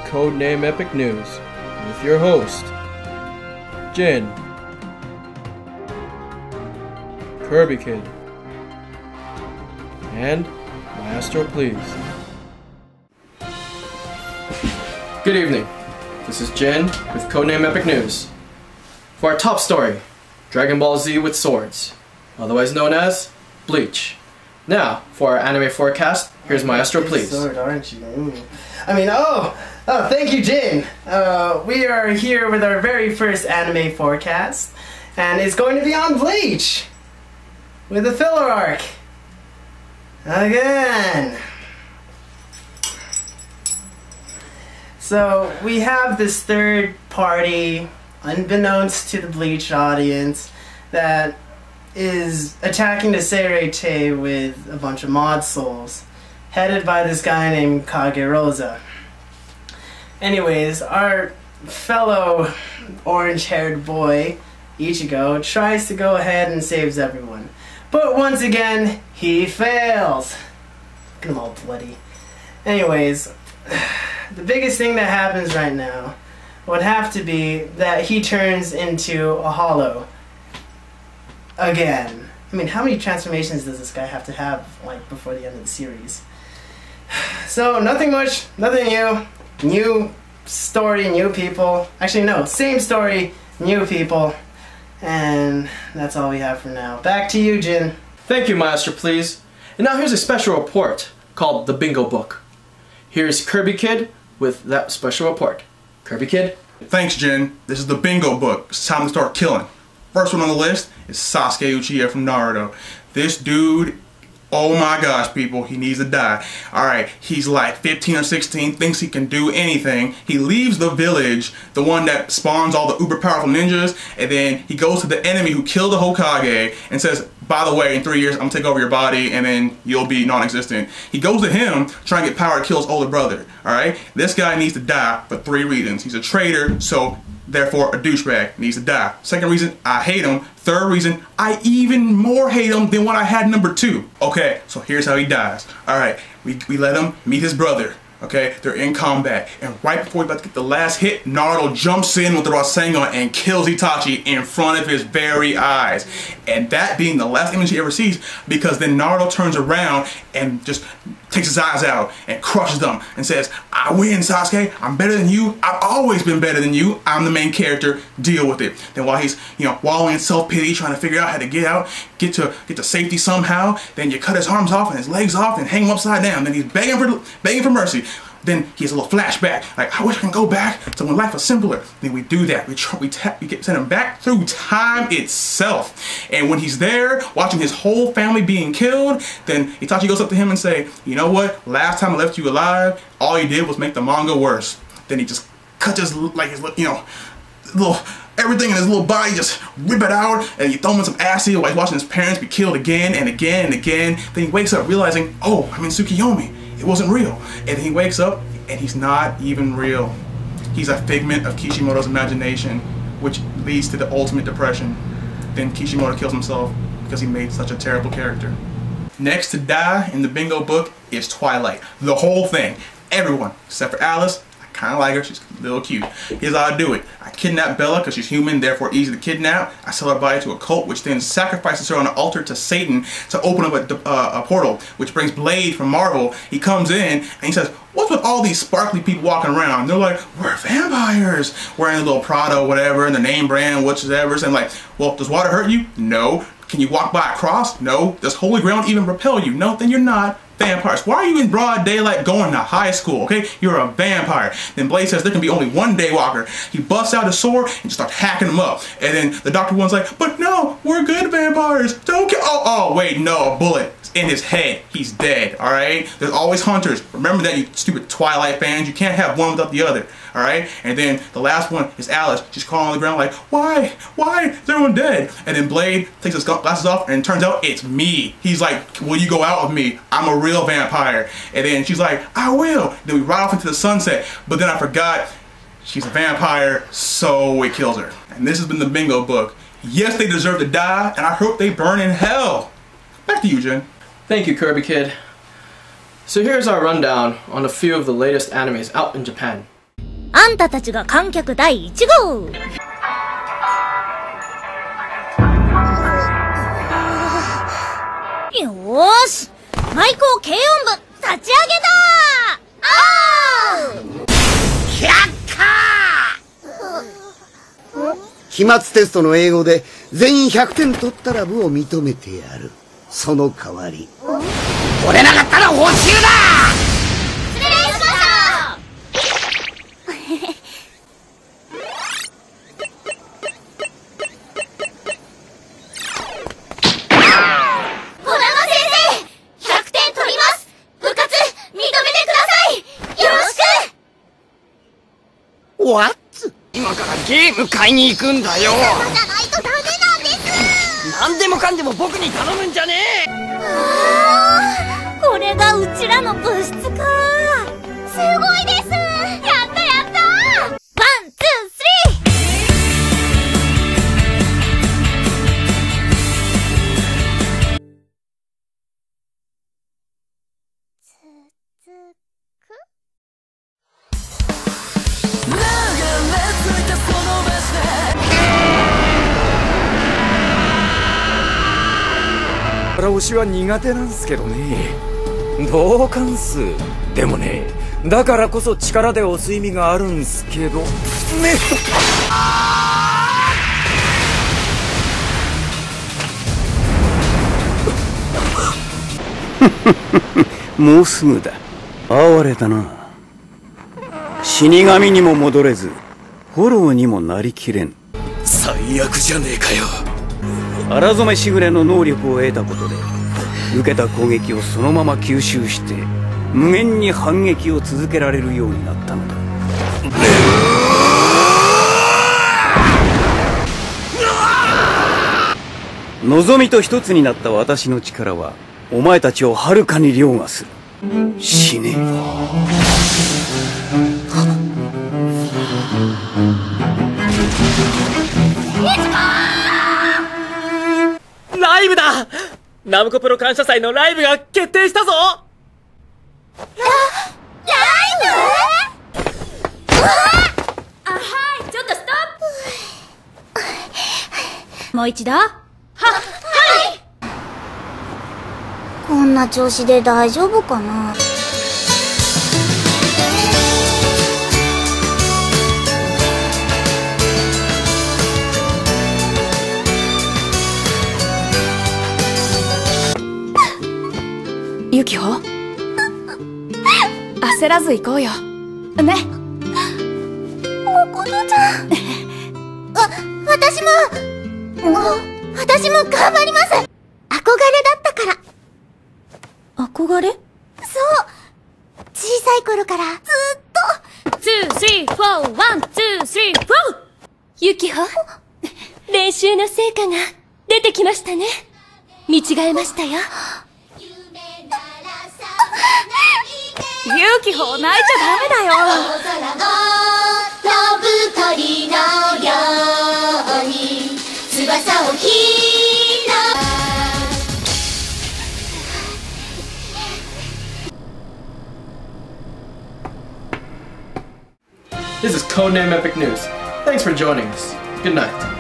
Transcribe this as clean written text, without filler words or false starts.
CodeNamed Epic News with your host, Jin, KerbyKid, and Maestro Please. Good evening. This is Jin with CodeNamed Epic News. For our top story, Dragon Ball Z with swords, otherwise known as Bleach. Now, for our anime forecast, here's Maestro Please. Sword, aren't you? Thank you, Jin. We are here with our very first anime forecast, and it's going to be on Bleach with a filler arc. Again. So we have this third party, unbeknownst to the Bleach audience, that is attacking the Seirei with a bunch of mod souls, headed by this guy named Kagerosa. Anyways, our fellow orange-haired boy, Ichigo, tries to go ahead and saves everyone. But once again, he fails. Look at him all bloody. Anyways, the biggest thing that happens right now would have to be that he turns into a hollow. Again. I mean, how many transformations does this guy have to have, like, before the end of the series? So, nothing much, nothing new. New story, new people. Actually, no, same story, new people. And that's all we have for now. Back to you, Jin. Thank you, Maestro Please. And now here's a special report called the Bingo Book. Here's KerbyKid with that special report. KerbyKid? Thanks, Jin. This is the Bingo Book. It's time to start killing. First one on the list is Sasuke Uchiha from Naruto. This dude, oh my gosh, people, he needs to die. Alright, he's like 15 or 16, thinks he can do anything. He leaves the village, the one that spawns all the uber powerful ninjas, and then he goes to the enemy who killed the Hokage and says, by the way, in 3 years, I'm gonna take over your body and then you'll be non-existent. He goes to him, trying to get power to kill his older brother. Alright, this guy needs to die for 3 reasons. He's a traitor, so therefore a douchebag needs to die. Second reason, I hate him. Third reason, I even more hate him than what I had number 2. Okay, so here's how he dies. Alright, we let him meet his brother. Okay, they're in combat, and right before he's about to get the last hit, Naruto jumps in with the Rasengan and kills Itachi in front of his very eyes. And that being the last image he ever sees, because then Naruto turns around and just takes his eyes out and crushes them and says, I win, Sasuke, I'm better than you, I've always been better than you, I'm the main character, deal with it. Then while he's, wallowing in self-pity, trying to figure out how to get out, get to safety somehow, then you cut his arms off and his legs off and hang him upside down. Then he's begging for mercy. Then he has a little flashback, like, I wish I can go back to when life was simpler. Then we do that. We send him back through time itself. And when he's there, watching his whole family being killed, then Itachi goes up to him and say, you know what? Last time I left you alive, all you did was make the manga worse. Then he just cuts his, little everything in his little body, just rip it out, and you throw him in some acid while he's watching his parents be killed again and again and again. Then he wakes up realizing, oh, I'm in Tsukiyomi. It wasn't real. And then he wakes up and he's not even real. He's a figment of Kishimoto's imagination, which leads to the ultimate depression. Then Kishimoto kills himself because he made such a terrible character. Next to die in the Bingo Book is Twilight. The whole thing. Everyone, except for Alice. I kind of like her, she's a little cute. Here's how I do it. I kidnap Bella because she's human, therefore easy to kidnap. I sell her body to a cult, which then sacrifices her on an altar to Satan to open up a portal, which brings Blade from Marvel. He comes in and he says, what's with all these sparkly people walking around? And they're like, we're vampires, wearing a little Prada or whatever, and the name brand, whatever. And like, well, does water hurt you? No. Can you walk by a cross? No. Does holy ground even repel you? No, then you're not. Vampires. Why are you in broad daylight going to high school? Okay, you're a vampire. Then Blade says there can be only one daywalker. He busts out his sword and just starts hacking them up. And then the Doctor One's like, but no, we're good vampires. Don't kill. Oh, wait, no, a bullet in his head. He's dead. All right. There's always hunters. Remember that, you stupid Twilight fans. You can't have one without the other. All right. And then the last one is Alice. She's crawling on the ground like, why? Why is everyone dead? And then Blade takes his glasses off and it turns out it's me. He's like, will you go out with me? I'm a real vampire. And then she's like, I will. Then we ride off into the sunset. But then I forgot she's a vampire, so it kills her. And this has been the Bingo Book. Yes, they deserve to die, and I hope they burn in hell. Back to you, Jin. Thank you, KerbyKid. So here's our rundown on a few of the latest animes out in Japan. あんたたちが観客第1号。よーし、内向軽音部立ち上げだ期末テストの英語で全員100点取ったら部を認めてやる。その代わり取れなかったら報酬だ。失礼しました小玉先生、100点取ります。部活認めてください。よろしく。What？ 今からゲーム買いに行くんだよ。じゃないとダメなんです。何でもかんでも僕に頼むんじゃねえ。これがうちらの部室か。すごいです。やったやった。ワン、ツー、スリー。推しは苦手なんすけどね。同感数でもね、だからこそ力で押す意味があるんすけどね。もうすぐだ。哀れだな。死神にも戻れずフォローにもなりきれん。最悪じゃねえかよ。荒染しぐれの能力を得たことで受けた攻撃をそのまま吸収して無限に反撃を続けられるようになったのだ。望みと一つになった私の力はお前たちをはるかに凌駕する。死ねえ。ライブだ。ナムコプロ感謝祭のライブが決定したぞ。ライブ？はい、ちょっとストップ。もう一度。はい。こんな調子で大丈夫かな。ユキホ、焦らず行こうよね。誠ちゃん。私も頑張ります。憧れだったから。憧れ？そう、小さい頃からずっと。2、3、4、1、2、3、4。ユキホ、練習の成果が出てきましたね。見違えましたよ。ユキホ、泣いちゃダメだよ。空が飛ぶ鳥のように翼を広This is CodeNamed Epic News. Thanks for joining us. Good night.